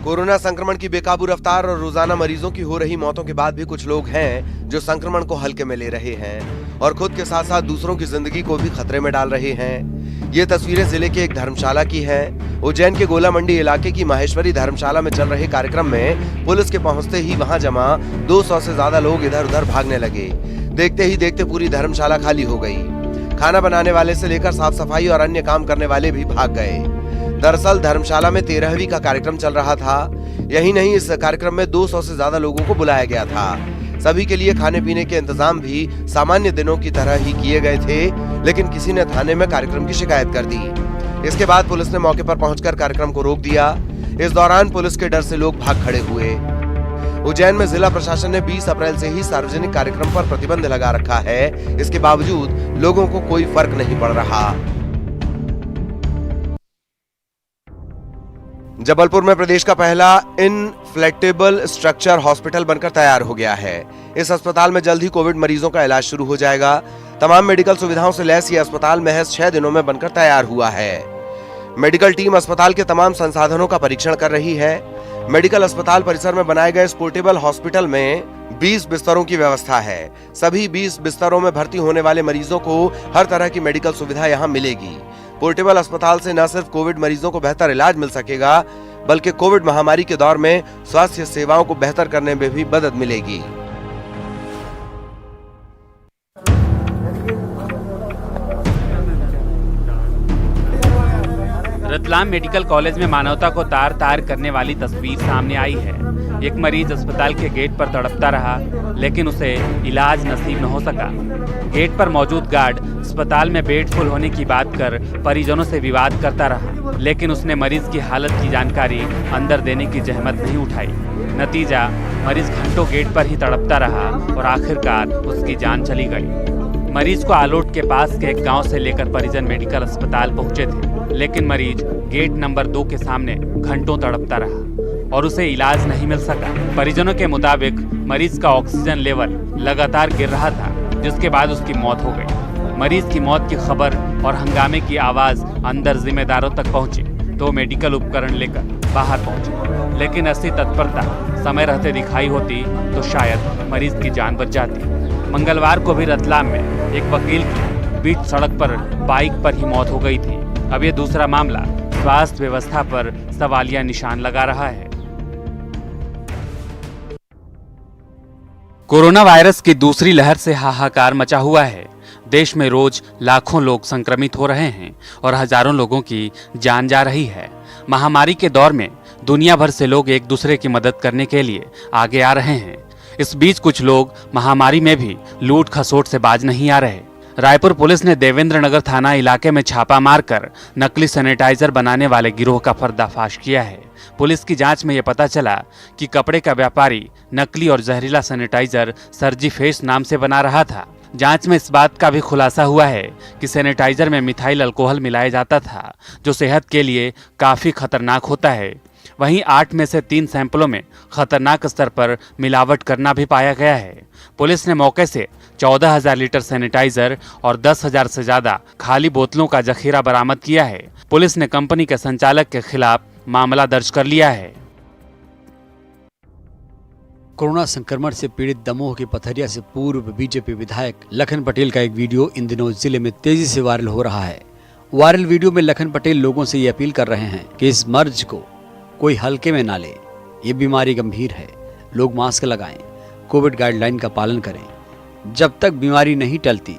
Corona संक्रमण की बेकाबू रफ्तार और रोजाना मरीजों की हो रही मौतों के बाद भी कुछ लोग हैं जो संक्रमण को हल्के में ले रहे हैं और खुद के साथ साथ दूसरों की जिंदगी को भी खतरे में डाल रहे हैं। ये तस्वीरें जिले के एक धर्मशाला की हैं। उज्जैन के गोला मंडी इलाके की माहेश्वरी धर्मशाला में चल रहे कार्यक्रम में पुलिस के पहुंचते ही वहां जमा 200 से ज्यादा लोग इधर उधर भागने लगे। देखते ही देखते पूरी धर्मशाला खाली हो गई। खाना बनाने वाले से लेकर साफ सफाई और अन्य काम करने वाले भी भाग गए। दरअसल धर्मशाला में 13वीं का कार्यक्रम चल रहा था। यही नहीं, इस कार्यक्रम में 200 से ज्यादा लोगों को बुलाया गया था। सभी के लिए खाने पीने के इंतजाम भी सामान्य दिनों की तरह ही किए गए थे, लेकिन किसी ने थाने में कार्यक्रम की शिकायत कर दी। इसके बाद पुलिस ने मौके पर पहुंचकर कार्यक्रम को रोक दिया। इस दौरान पुलिस के डर से लोग भाग खड़े हुए। उज्जैन में जिला प्रशासन ने 20 अप्रैल से ही सार्वजनिक कार्यक्रम पर प्रतिबंध लगा रखा है। इसके बावजूद लोगों को कोई फर्क नहीं पड़ रहा। जबलपुर में प्रदेश का पहला इनफ्लेक्टेबल स्ट्रक्चर हॉस्पिटल बनकर तैयार हो गया है। इस अस्पताल में जल्द ही कोविड मरीजों का इलाज शुरू हो जाएगा। तमाम मेडिकल सुविधाओं से लैस ये अस्पताल महज 6 दिनों में बनकर तैयार हुआ है। मेडिकल टीम अस्पताल के तमाम संसाधनों का परीक्षण कर रही है। मेडिकल अस्पताल परिसर में बनाए गए इस पोर्टेबल हॉस्पिटल में 20 बिस्तरों की व्यवस्था है। सभी 20 बिस्तरों में भर्ती होने वाले मरीजों को हर तरह की मेडिकल सुविधा यहाँ मिलेगी। पोर्टेबल अस्पताल से न सिर्फ कोविड मरीजों को बेहतर इलाज मिल सकेगा, बल्कि कोविड महामारी के दौर में स्वास्थ्य सेवाओं को बेहतर करने में भी मदद मिलेगी। रतलाम मेडिकल कॉलेज में मानवता को तार तार करने वाली तस्वीर सामने आई है। एक मरीज अस्पताल के गेट पर तड़पता रहा, लेकिन उसे इलाज नसीब न हो सका। गेट पर मौजूद गार्ड अस्पताल में बेड फुल होने की बात कर परिजनों से विवाद करता रहा, लेकिन उसने मरीज की हालत की जानकारी अंदर देने की जहमत नहीं उठाई। नतीजा, मरीज घंटों गेट पर ही तड़पता रहा और आखिरकार उसकी जान चली गई। मरीज को आलोट के पास के एक गांव से लेकर परिजन मेडिकल अस्पताल पहुंचे थे, लेकिन मरीज गेट नंबर 2 के सामने घंटों तड़पता रहा और उसे इलाज नहीं मिल सका। परिजनों के मुताबिक मरीज का ऑक्सीजन लेवल लगातार गिर रहा था, जिसके बाद उसकी मौत हो गई। मरीज की मौत की खबर और हंगामे की आवाज अंदर जिम्मेदारों तक पहुंची तो मेडिकल उपकरण लेकर बाहर पहुंचे, लेकिन ऐसी तत्परता समय रहते दिखाई होती तो शायद मरीज की जान बच जाती। मंगलवार को भी रतलाम में एक वकील की बीच सड़क पर बाइक पर ही मौत हो गई थी। अब ये दूसरा मामला स्वास्थ्य व्यवस्था पर सवालिया निशान लगा रहा है। कोरोना वायरस की दूसरी लहर से हाहाकार मचा हुआ है। देश में रोज लाखों लोग संक्रमित हो रहे हैं और हजारों लोगों की जान जा रही है। महामारी के दौर में दुनिया भर से लोग एक दूसरे की मदद करने के लिए आगे आ रहे हैं। इस बीच कुछ लोग महामारी में भी लूट खसोट से बाज नहीं आ रहे। रायपुर पुलिस ने देवेंद्र नगर थाना इलाके में छापा मारकर नकली सैनिटाइजर बनाने वाले गिरोह का पर्दाफाश किया है। पुलिस की जांच में यह पता चला कि कपड़े का व्यापारी नकली और जहरीला सैनिटाइजर सर्जी फेस नाम से बना रहा था। जांच में इस बात का भी खुलासा हुआ है कि सैनिटाइजर में मिथाइल अल्कोहल मिलाया जाता था, जो सेहत के लिए काफी खतरनाक होता है। वहीं 8 में से 3 सैंपलों में खतरनाक स्तर पर मिलावट करना भी पाया गया है। पुलिस ने मौके से 14,000 लीटर सैनिटाइजर और 10,000 से ज्यादा खाली बोतलों का जखीरा बरामद किया है। पुलिस ने कंपनी के संचालक के खिलाफ मामला दर्ज कर लिया है। कोरोना संक्रमण से पीड़ित दमोह के पथरिया से पूर्व बीजेपी विधायक लखन पटेल का एक वीडियो इन दिनों जिले में तेजी से वायरल हो रहा है। वायरल वीडियो में लखन पटेल लोगों से ये अपील कर रहे हैं कि इस मर्ज को कोई हल्के में ना ले। ये बीमारी गंभीर है। लोग मास्क लगाएं, कोविड गाइडलाइन का पालन करें। जब तक बीमारी नहीं टलती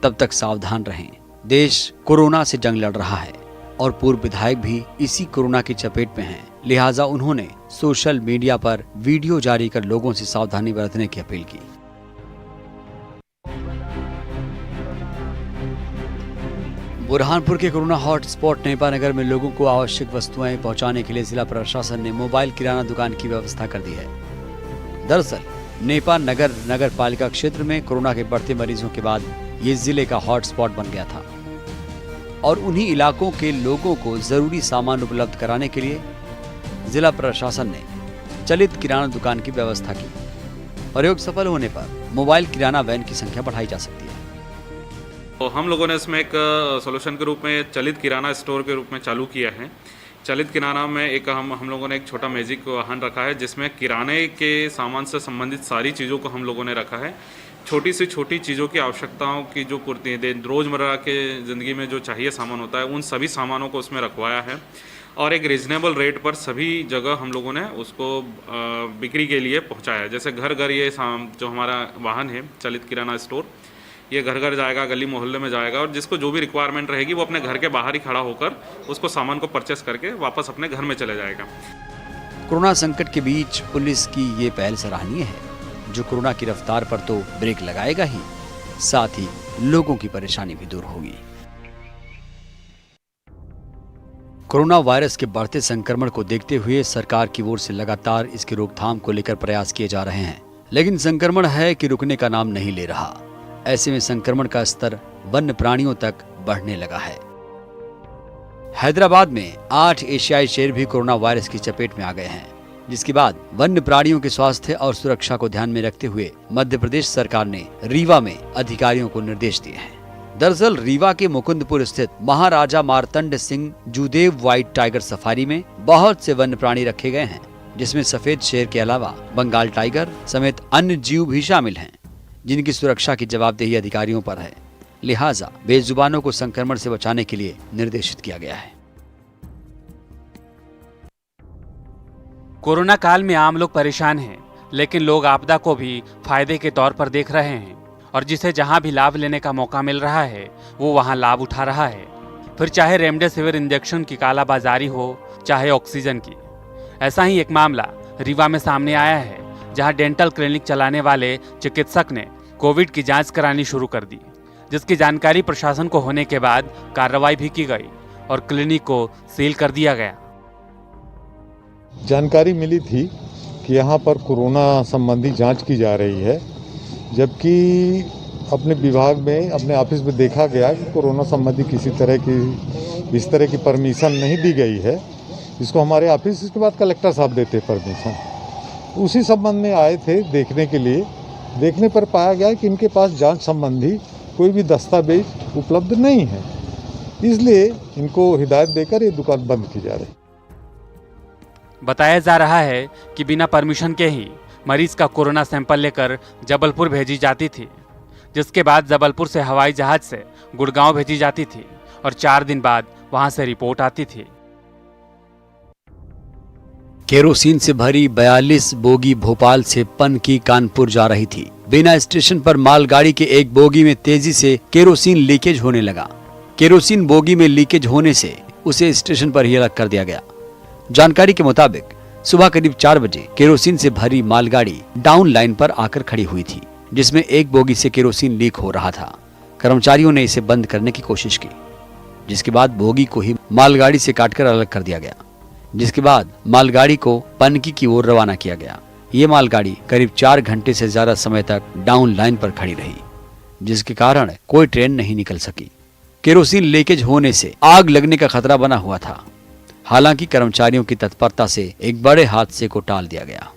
तब तक सावधान रहें। देश कोरोना से जंग लड़ रहा है और पूर्व विधायक भी इसी कोरोना की चपेट में हैं। लिहाजा उन्होंने सोशल मीडिया पर वीडियो जारी कर लोगों से सावधानी बरतने की अपील की। बुरहानपुर के कोरोना हॉटस्पॉट नेपा नगर में लोगों को आवश्यक वस्तुएं पहुंचाने के लिए जिला प्रशासन ने मोबाइल किराना दुकान की व्यवस्था कर दी है। दरअसल नेपा नगर पालिका क्षेत्र में कोरोना के बढ़ते मरीजों के बाद ये जिले का हॉटस्पॉट बन गया था और उन्हीं इलाकों के लोगों को जरूरी सामान उपलब्ध कराने के लिए जिला प्रशासन ने चलित किराना दुकान की व्यवस्था की। प्रयोग सफल होने पर मोबाइल किराना वैन की संख्या बढ़ाई जा सकती है। तो हम लोगों ने इसमें एक सोल्यूशन के रूप में चलित किराना स्टोर के रूप में चालू किया है। चलित किराना में एक हम लोगों ने एक छोटा मैजिक वाहन रखा है, जिसमें किराने के सामान से संबंधित सारी चीज़ों को हम लोगों ने रखा है। छोटी से छोटी चीज़ों की आवश्यकताओं की जो पूर्ति रोज़मर्रा के ज़िंदगी में जो चाहिए सामान होता है, उन सभी सामानों को उसमें रखवाया है और एक रीज़नेबल रेट पर सभी जगह हम लोगों ने उसको बिक्री के लिए पहुंचाया। जैसे घर घर ये जो हमारा वाहन है चलित किराना स्टोर, ये घर घर जाएगा, गली मोहल्ले में जाएगा और जिसको जो भी रिक्वायरमेंट रहेगी वो अपने घर के बाहर ही खड़ा होकर उसको सामान को परचेस करके वापस अपने घर में चले जाएगा। कोरोना संकट के बीच पुलिस की ये पहल सराहनीय है, जो कोरोना की रफ्तार पर तो ब्रेक लगाएगा ही, साथ ही लोगों की परेशानी भी दूर होगी। कोरोना वायरस के बढ़ते संक्रमण को देखते हुए सरकार की ओर से लगातार इसकी रोकथाम को लेकर प्रयास किए जा रहे हैं, लेकिन संक्रमण है कि रुकने का नाम नहीं ले रहा। ऐसे में संक्रमण का स्तर वन्य प्राणियों तक बढ़ने लगा है। हैदराबाद में 8 एशियाई शेर भी कोरोना वायरस की चपेट में आ गए हैं, जिसके बाद वन्य प्राणियों के स्वास्थ्य और सुरक्षा को ध्यान में रखते हुए मध्य प्रदेश सरकार ने रीवा में अधिकारियों को निर्देश दिए हैं। दरअसल रीवा के मुकुंदपुर स्थित Maharaja Martand Singh Judeo white tiger safari में बहुत से वन्य प्राणी रखे गए हैं, जिसमें सफेद शेर के अलावा बंगाल टाइगर समेत अन्य जीव भी शामिल हैं, जिनकी सुरक्षा की जवाबदेही अधिकारियों पर है। लिहाजा बेजुबानों को संक्रमण से बचाने के लिए निर्देशित किया गया है। कोरोना काल में आम लोग परेशान हैं, लेकिन लोग आपदा को भी फायदे के तौर पर देख रहे हैं और जिसे जहां भी लाभ लेने का मौका मिल रहा है वो वहां लाभ उठा रहा है। फिर चाहे रेमडेसिविर इंजेक्शन की कालाबाजारी हो, चाहे ऑक्सीजन की। ऐसा ही एक मामला रीवा में सामने आया है, जहां डेंटल क्लिनिक चलाने वाले चिकित्सक ने कोविड की जांच करानी शुरू कर दी, जिसकी जानकारी प्रशासन को होने के बाद कार्रवाई भी की गई और क्लिनिक को सील कर दिया गया। जानकारी मिली थी कि यहाँ पर कोरोना संबंधी जांच की जा रही है, जबकि अपने विभाग में अपने ऑफिस में देखा गया कि कोरोना संबंधी किसी तरह की इस तरह की परमिशन नहीं दी गई है। इसको हमारे ऑफिस, इसके बाद कलेक्टर साहब देते परमिशन। उसी संबंध में आए थे देखने के लिए। देखने पर पाया गया कि इनके पास जांच संबंधी कोई भी दस्तावेज उपलब्ध नहीं है, इसलिए इनको हिदायत देकर ये दुकान बंद की जा रही। बताया जा रहा है कि बिना परमिशन के ही मरीज का कोरोना सैंपल लेकर जबलपुर भेजी जाती थी, जिसके बाद जबलपुर से हवाई जहाज से गुड़गांव भेजी जाती थी और 4 दिन बाद वहां से रिपोर्ट आती थी। केरोसिन से भरी 42 बोगी भोपाल से पनकी कानपुर जा रही थी। बिना स्टेशन पर मालगाड़ी के एक बोगी में तेजी से केरोसिन लीकेज होने लगा। केरोसिन बोगी में लीकेज होने से उसे स्टेशन पर ही अलग कर दिया गया। जानकारी के मुताबिक सुबह करीब 4 बजे केरोसिन से भरी मालगाड़ी डाउन लाइन पर आकर खड़ी हुई थी, जिसमें एक बोगी से केरोसिन लीक हो रहा था। कर्मचारियों ने इसे बंद करने की कोशिश की, जिसके बाद बोगी को ही मालगाड़ी से काटकर अलग कर दिया गया, जिसके बाद मालगाड़ी को पनकी की ओर रवाना किया गया। ये मालगाड़ी करीब 4 घंटे से ज्यादा समय तक डाउन लाइन पर खड़ी रही, जिसके कारण कोई ट्रेन नहीं निकल सकी। केरोसिन लीकेज होने से आग लगने का खतरा बना हुआ था। हालांकि कर्मचारियों की तत्परता से एक बड़े हादसे को टाल दिया गया।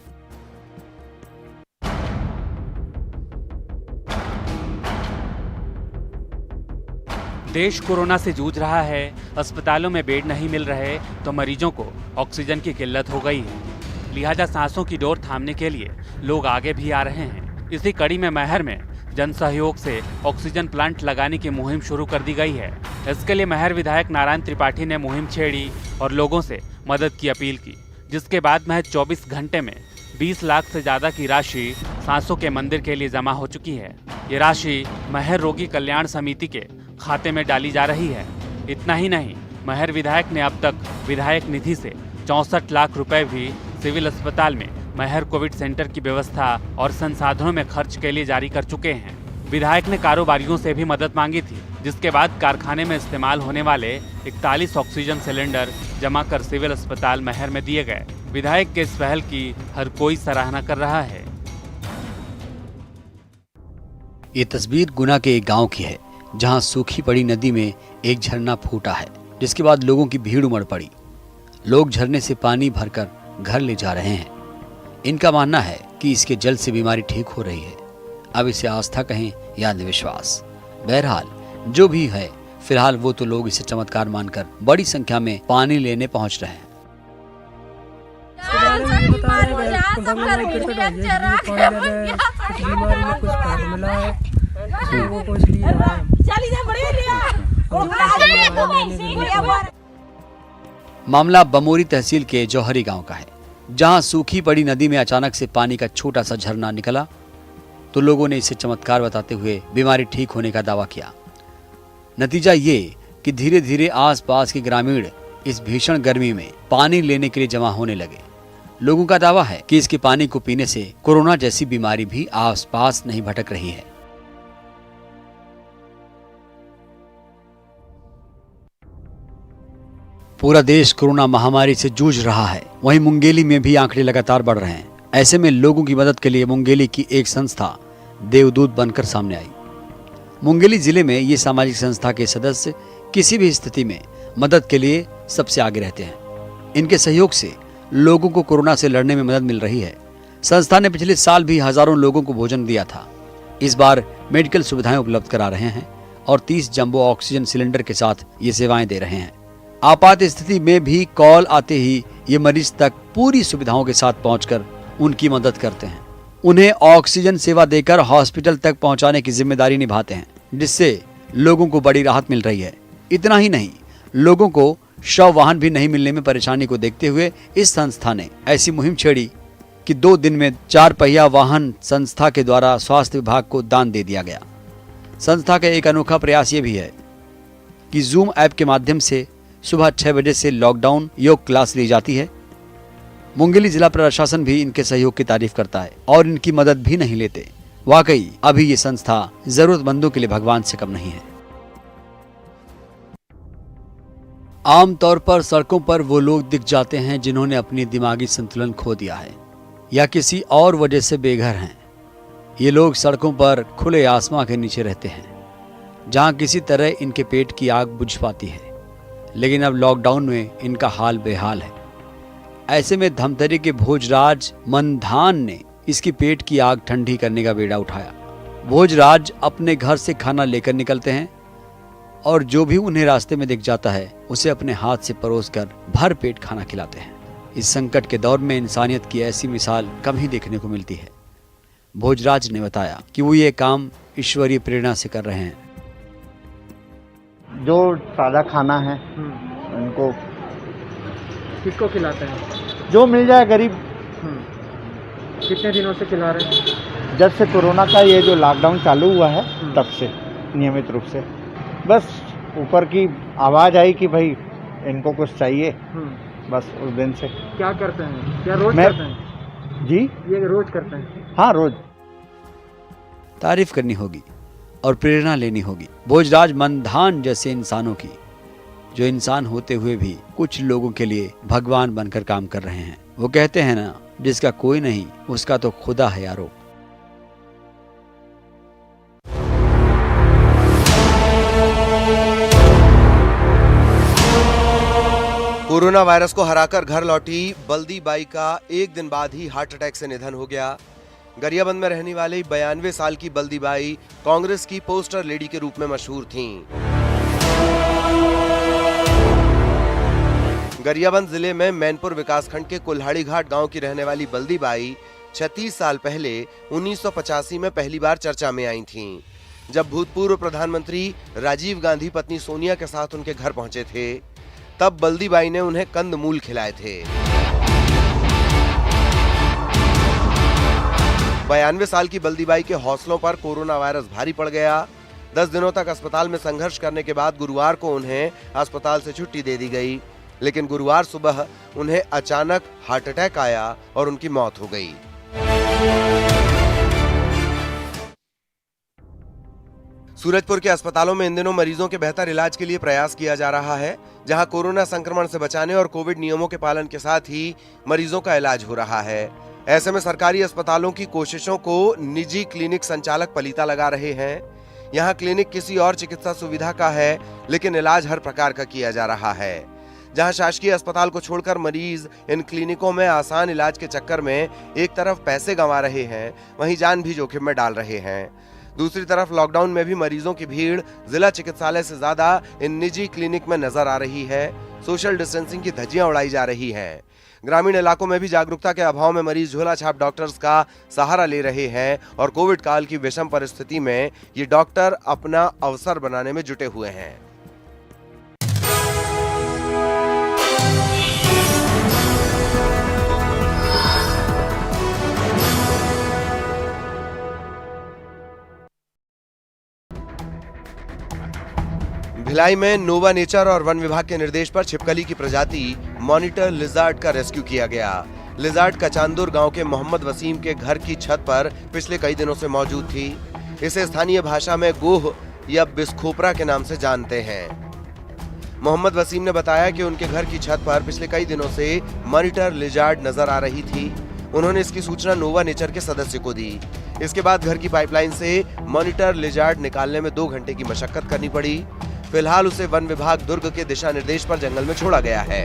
देश कोरोना से जूझ रहा है, अस्पतालों में बेड नहीं मिल रहे तो मरीजों को ऑक्सीजन की किल्लत हो गई है। लिहाजा सांसों की डोर थामने के लिए लोग आगे भी आ रहे हैं। इसी कड़ी में मैहर में जन सहयोग से ऑक्सीजन प्लांट लगाने की मुहिम शुरू कर दी गई है। इसके लिए मैहर विधायक नारायण त्रिपाठी ने मुहिम छेड़ी और लोगों से मदद की अपील की, जिसके बाद महज 24 घंटे में 20 लाख से ज्यादा की राशि सांसों के मंदिर के लिए जमा हो चुकी है। ये राशि मैहर रोगी कल्याण समिति के खाते में डाली जा रही है। इतना ही नहीं, मैहर विधायक ने अब तक विधायक निधि से 64 लाख रुपए भी सिविल अस्पताल में मैहर कोविड सेंटर की व्यवस्था और संसाधनों में खर्च के लिए जारी कर चुके हैं। विधायक ने कारोबारियों से भी मदद मांगी थी, जिसके बाद कारखाने में इस्तेमाल होने वाले 41 ऑक्सीजन सिलेंडर जमा कर सिविल अस्पताल मैहर में दिए गए। विधायक के इस पहल की हर कोई सराहना कर रहा है। ये तस्वीर गुना के एक गांव की है, जहां सूखी पड़ी नदी में एक झरना फूटा है, जिसके बाद लोगों की भीड़ उमड़ पड़ी। लोग झरने से पानी भरकर घर ले जा रहे हैं। इनका मानना है कि इसके जल से बीमारी ठीक हो रही है। अब इसे आस्था कहें या अंधविश्वास, बहरहाल जो भी है, फिलहाल वो तो लोग इसे चमत्कार मानकर बड़ी संख्या में पानी लेने पहुंच रहे हैं। मामला बमोरी तहसील के जौहरी गांव का है, जहां सूखी पड़ी नदी में अचानक से पानी का छोटा सा झरना निकला तो लोगों ने इसे चमत्कार बताते हुए बीमारी ठीक होने का दावा किया। नतीजा ये कि धीरे धीरे आसपास के ग्रामीण इस भीषण गर्मी में पानी लेने के लिए जमा होने लगे। लोगों का दावा है कि इसके पानी को पीने से कोरोना जैसी बीमारी भी आसपास नहीं भटक रही है। पूरा देश कोरोना महामारी से जूझ रहा है, वहीं मुंगेली में भी आंकड़े लगातार बढ़ रहे हैं। ऐसे में लोगों की मदद के लिए मुंगेली की एक संस्था देवदूत बनकर सामने आई। मुंगेली जिले में ये सामाजिक संस्था के सदस्य किसी भी स्थिति में मदद के लिए सबसे आगे रहते हैं। इनके सहयोग से लोगों को कोरोना से लड़ने में मदद मिल रही है। संस्था ने पिछले साल भी हजारों लोगों को भोजन दिया था। इस बार मेडिकल सुविधाएं उपलब्ध करा रहे हैं और 30 जंबो ऑक्सीजन सिलेंडर के साथ ये सेवाएं दे रहे हैं। आपात स्थिति में भी कॉल आते ही ये मरीज तक पूरी सुविधाओं के साथ पहुंचकर उनकी मदद करते हैं। उन्हें ऑक्सीजन सेवा देकर हॉस्पिटल तक पहुंचाने की जिम्मेदारी निभाते हैं, जिससे लोगों को बड़ी राहत मिल रही है। इतना ही नहीं, लोगों को शव वाहन भी नहीं मिलने में परेशानी को देखते हुए इस संस्था ने ऐसी मुहिम छेड़ी कि 2 दिन में 4 पहिया वाहन संस्था के द्वारा स्वास्थ्य विभाग को दान दे दिया गया। संस्था का एक अनोखा प्रयास ये भी है कि जूम ऐप के माध्यम से सुबह 6 बजे से लॉकडाउन योग क्लास ली जाती है। मुंगेली जिला प्रशासन भी इनके सहयोग की तारीफ करता है और इनकी मदद भी नहीं लेते। वाकई अभी ये संस्था जरूरतमंदों के लिए भगवान से कम नहीं है। आमतौर पर सड़कों पर वो लोग दिख जाते हैं जिन्होंने अपनी दिमागी संतुलन खो दिया है या किसी और वजह से बेघर हैं। ये लोग सड़कों पर खुले आसमां के नीचे रहते हैं, जहां किसी तरह इनके पेट की आग बुझ पाती है। लेकिन अब लॉकडाउन में इनका हाल बेहाल है। ऐसे में धमतरी के भोजराज मनधान ने इसकी पेट की आग ठंडी करने का बेड़ा उठाया। भोजराज अपने घर से खाना लेकर निकलते हैं और जो भी उन्हें रास्ते में दिख जाता है उसे अपने हाथ से परोसकर भर पेट खाना खिलाते हैं। इस संकट के दौर में इंसानियत की ऐसी मिसाल कम ही देखने को मिलती है। भोजराज ने बताया कि वो ये काम ईश्वरीय प्रेरणा से कर रहे हैं। जो सादा खाना है उनको किसको खिलाते हैं? जो मिल जाए गरीब। कितने दिनों से खिला रहे हैं? जब से कोरोना का ये जो लॉकडाउन चालू हुआ है तब से नियमित रूप से। बस ऊपर की आवाज़ आई कि भाई इनको कुछ चाहिए, बस उस दिन से। क्या करते हैं? क्या रोज करते हैं? जी, ये रोज करते हैं? हाँ, रोज। तारीफ करनी होगी और प्रेरणा लेनी होगी भोजराज मनधान जैसे इंसानों की, जो इंसान होते हुए भी कुछ लोगों के लिए भगवान बनकर काम कर रहे हैं। वो कहते हैं ना, जिसका कोई नहीं उसका तो खुदा है यारो। कोरोना वायरस को हराकर घर लौटी बल्दी बाई का एक दिन बाद ही हार्ट अटैक से निधन हो गया। गरियाबंद में रहने वाली 92 साल की बल्दी बाई कांग्रेस की पोस्टर लेडी के रूप में मशहूर थीं। गरियाबंद जिले में मैनपुर विकासखंड के कुल्हाड़ी घाट गांव की रहने वाली बल्दी बाई 36 साल पहले 1985 में पहली बार चर्चा में आई थीं, जब भूतपूर्व प्रधानमंत्री राजीव गांधी पत्नी सोनिया के साथ उनके घर पहुंचे थे। तब बल्दी बाई ने उन्हें कंदमूल खिलाए थे। 92 साल की बल्दी बाई के हौसलों पर कोरोना वायरस भारी पड़ गया। 10 दिनों तक अस्पताल में संघर्ष करने के बाद गुरुवार को उन्हें अस्पताल से छुट्टी दे दी गई, लेकिन गुरुवार सुबह उन्हें अचानक हार्ट अटैक आया और उनकी मौत हो गई। सूरजपुर के अस्पतालों में इन दिनों मरीजों के बेहतर इलाज के लिए प्रयास किया जा रहा है, जहां कोरोना संक्रमण से बचाने और कोविड नियमों के पालन के साथ ही मरीजों का इलाज हो रहा है। ऐसे में सरकारी अस्पतालों की कोशिशों को निजी क्लिनिक संचालक पलीता लगा रहे हैं। यहां क्लिनिक किसी और चिकित्सा सुविधा का है, लेकिन इलाज हर प्रकार का किया जा रहा है। जहां शासकीय अस्पताल को छोड़कर मरीज इन क्लिनिकों में आसान इलाज के चक्कर में एक तरफ पैसे गंवा रहे हैं, वहीं जान भी जोखिम में डाल रहे हैं। दूसरी तरफ लॉकडाउन में भी मरीजों की भीड़ जिला चिकित्सालय से ज्यादा इन निजी क्लिनिक में नजर आ रही है। सोशल डिस्टेंसिंग की धज्जियां उड़ाई जा रही हैं। ग्रामीण इलाकों में भी जागरूकता के अभाव में मरीज झोला छाप डॉक्टर्स का सहारा ले रहे हैं और कोविड काल की विषम परिस्थिति में ये डॉक्टर अपना अवसर बनाने में जुटे हुए हैं। भिलाई में नोवा नेचर और वन विभाग के निर्देश पर छिपकली की प्रजाति मॉनिटर लिजार्ड का रेस्क्यू किया गया। लिजार्ड कचांदुर गांव के मोहम्मद वसीम के घर की छत पर पिछले कई दिनों से मौजूद थी। इसे स्थानीय भाषा में गोह या बिस्खोपरा के नाम से जानते हैं। मोहम्मद वसीम ने बताया कि उनके घर की छत पर पिछले कई दिनों से मॉनिटर लिजार्ड नजर आ रही थी। उन्होंने इसकी सूचना नोवा नेचर के सदस्य को दी। इसके बाद घर की पाइपलाइन से मॉनिटर लिजार्ड निकालने में 2 घंटे की मशक्कत करनी पड़ी। फिलहाल उसे वन विभाग दुर्ग के दिशा निर्देश पर जंगल में छोड़ा गया है।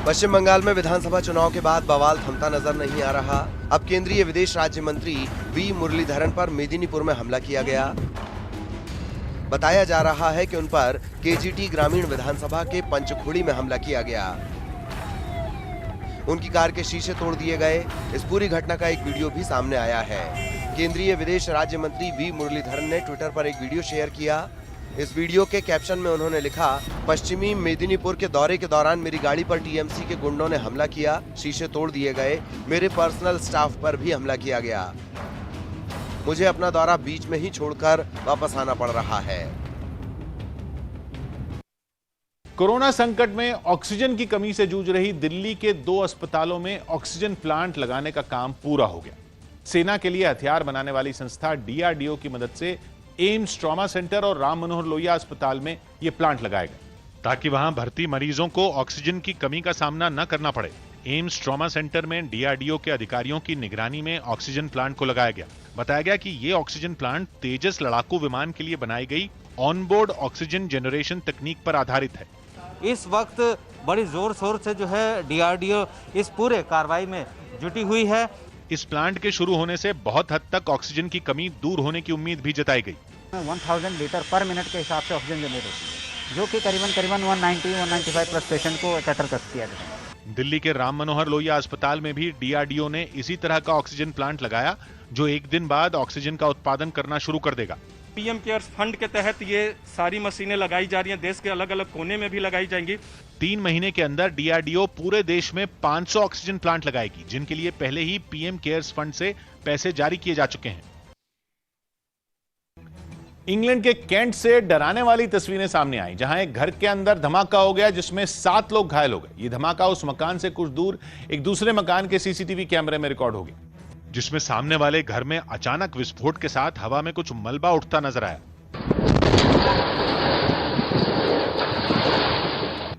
पश्चिम बंगाल में विधानसभा चुनाव के बाद बवाल थमता नजर नहीं आ रहा। अब केंद्रीय विदेश राज्य मंत्री वी मुरलीधरन पर मेदिनीपुर में हमला किया गया। बताया जा रहा है कि उन पर केजीटी ग्रामीण विधानसभा के पंचखुड़ी में हमला किया गया। उनकी कार के शीशे तोड़ दिए गए। इस पूरी घटना का एक वीडियो भी सामने आया है। केंद्रीय विदेश राज्य मंत्री वी मुरलीधरन ने ट्विटर पर एक वीडियो शेयर किया। इस वीडियो के कैप्शन में उन्होंने लिखा, पश्चिमी मेदिनीपुर के दौरे के दौरान मेरी गाड़ी पर टीएमसी के गुंडों ने हमला किया, शीशे तोड़ दिए गए, मेरे पर्सनल स्टाफ पर भी हमला किया गया। मुझे अपना दौरा बीच में ही छोड़कर वापस आना पड़ रहा है। कोरोना संकट में ऑक्सीजन की कमी से जूझ रही दिल्ली के 2 अस्पतालों में ऑक्सीजन प्लांट लगाने का काम पूरा हो गया। सेना के लिए हथियार बनाने वाली संस्था डीआरडीओ की मदद से एम्स ट्रॉमा सेंटर और राम मनोहर लोहिया अस्पताल में ये प्लांट लगाए गए ताकि वहां भर्ती मरीजों को ऑक्सीजन की कमी का सामना न करना पड़े। एम्स ट्रॉमा सेंटर में डीआरडीओ के अधिकारियों की निगरानी में ऑक्सीजन प्लांट को लगाया गया। बताया गया कि ये ऑक्सीजन प्लांट तेजस लड़ाकू विमान के लिए बनाई गई ऑनबोर्ड ऑक्सीजन जनरेशन तकनीक पर आधारित है। इस वक्त बड़ी जोर शोर से जो है डीआरडीओ इस पूरे कार्रवाई में जुटी हुई है। इस प्लांट के शुरू होने से बहुत हद तक ऑक्सीजन की कमी दूर होने की उम्मीद भी जताई गई। 1000 लीटर पर मिनट के हिसाब से ऑक्सीजन जनरेट होती है, जो कि करीबन 190-195 प्लस पेशेंट को कैटर कर किया जाता है। दिल्ली के राम मनोहर लोहिया अस्पताल में भी डीआरडीओ ने इसी तरह का ऑक्सीजन प्लांट लगाया, जो 1 दिन बाद ऑक्सीजन का उत्पादन करना शुरू कर देगा। पीएम केयर्स फंड के तहत ये सारी मशीनें लगाई जा रही हैं, देश के अलग अलग कोने में भी लगाई जाएंगी। 3 महीने के अंदर डीआरडीओ पूरे देश में 500 ऑक्सीजन प्लांट लगाएगी, जिनके लिए पहले ही पीएम केयर्स फंड से पैसे जारी किए जा चुके हैं। इंग्लैंड के कैंट से डराने वाली तस्वीरें सामने आई, जहां एक घर के अंदर धमाका हो गया जिसमें 7 लोग घायल हो गए। ये धमाका उस मकान से कुछ दूर एक दूसरे मकान के सीसीटीवी कैमरे में रिकॉर्ड हो गया, जिसमें सामने वाले घर में अचानक विस्फोट के साथ हवा में कुछ मलबा उठता नजर आया,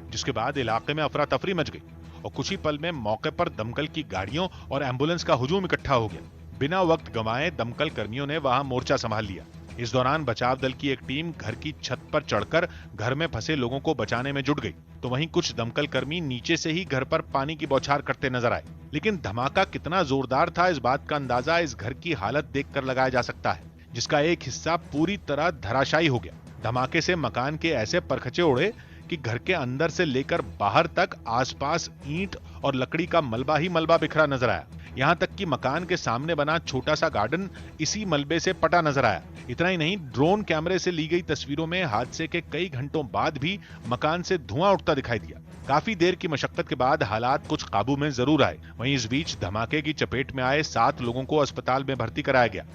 जिसके बाद इलाके में अफरा तफरी मच गई और कुछ ही पल में मौके पर दमकल की गाड़ियों और एम्बुलेंस का हुजूम इकट्ठा हो गया। बिना वक्त गंवाए दमकल कर्मियों ने वहां मोर्चा संभाल लिया। इस दौरान बचाव दल की एक टीम घर की छत पर चढ़कर घर में फंसे लोगों को बचाने में जुट गई, तो वहीं कुछ दमकल कर्मी नीचे से ही घर पर पानी की बौछार करते नजर आए। लेकिन धमाका कितना जोरदार था, इस बात का अंदाजा इस घर की हालत देखकर लगाया जा सकता है, जिसका एक हिस्सा पूरी तरह धराशायी हो गया। धमाके से मकान के ऐसे परखचे उड़े कि घर के अंदर से लेकर बाहर तक आसपास ईंट और लकड़ी का मलबा ही मलबा बिखरा नजर आया। यहां तक कि मकान के सामने बना छोटा सा गार्डन इसी मलबे से पटा नजर आया। इतना ही नहीं, ड्रोन कैमरे से ली गई तस्वीरों में हादसे के कई घंटों बाद भी मकान से धुआं उठता दिखाई दिया। काफी देर की मशक्कत के बाद हालात कुछ काबू में जरूर आए। वहीं इस बीच धमाके की चपेट में आए 7 लोगों को अस्पताल में भर्ती कराया गया।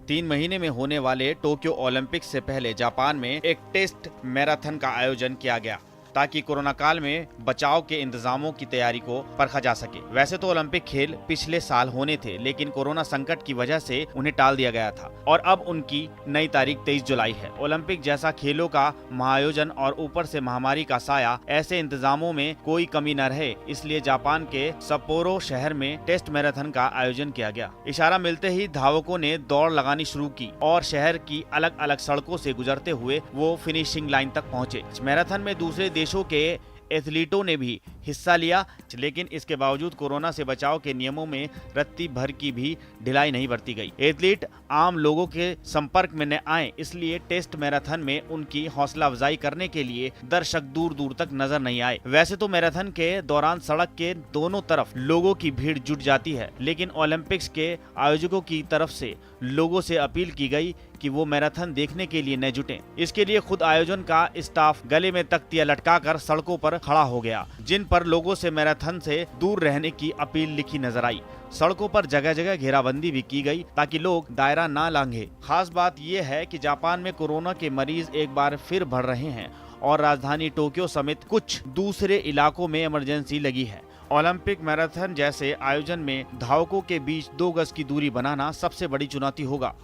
3 महीने में होने वाले टोक्यो ओलंपिक से पहले जापान में एक टेस्ट मैराथन का आयोजन किया गया, ताकि कोरोना काल में बचाव के इंतजामों की तैयारी को परखा जा सके। वैसे तो ओलंपिक खेल पिछले साल होने थे, लेकिन कोरोना संकट की वजह से उन्हें टाल दिया गया था और अब उनकी नई तारीख 23 जुलाई है। ओलंपिक जैसा खेलों का महाआयोजन और ऊपर से महामारी का साया, ऐसे इंतजामों में कोई कमी न रहे, इसलिए जापान के सप्पोरो शहर में टेस्ट मैराथन का आयोजन किया गया। इशारा मिलते ही धावकों ने दौड़ लगानी शुरू की और शहर की अलग अलग सड़कों से गुजरते हुए वो फिनिशिंग लाइन तक पहुंचे। मैराथन में दूसरे देशों के एथलीटों ने भी हिस्सा लिया, लेकिन इसके बावजूद कोरोना से बचाव के नियमों में रत्ती भर की भी ढिलाई नहीं बरती गई। एथलीट आम लोगों के संपर्क में न आए, इसलिए टेस्ट मैराथन में उनकी हौसला अफजाई करने के लिए दर्शक दूर दूर तक नजर नहीं आए। वैसे तो मैराथन के दौरान सड़क के दोनों तरफ लोगों की भीड़ जुट जाती है, लेकिन ओलंपिक्स के आयोजकों की तरफ से लोगों से अपील की गई कि वो मैराथन देखने के लिए न जुटें। इसके लिए खुद आयोजन का स्टाफ गले में तख्तियां लटकाकर सड़कों पर खड़ा हो गया, जिन पर लोगों से मैराथन से दूर रहने की अपील लिखी नजर आई। सड़कों पर जगह जगह घेराबंदी भी की गई ताकि लोग दायरा ना लांघे। खास बात यह है कि जापान में कोरोना के मरीज एक बार फिर बढ़ रहे हैं और राजधानी टोक्यो समेत कुछ दूसरे इलाकों में इमरजेंसी लगी है। ओलंपिक मैराथन जैसे आयोजन में धावकों के बीच 2 गज की दूरी बनाना सबसे बड़ी चुनौती होगा।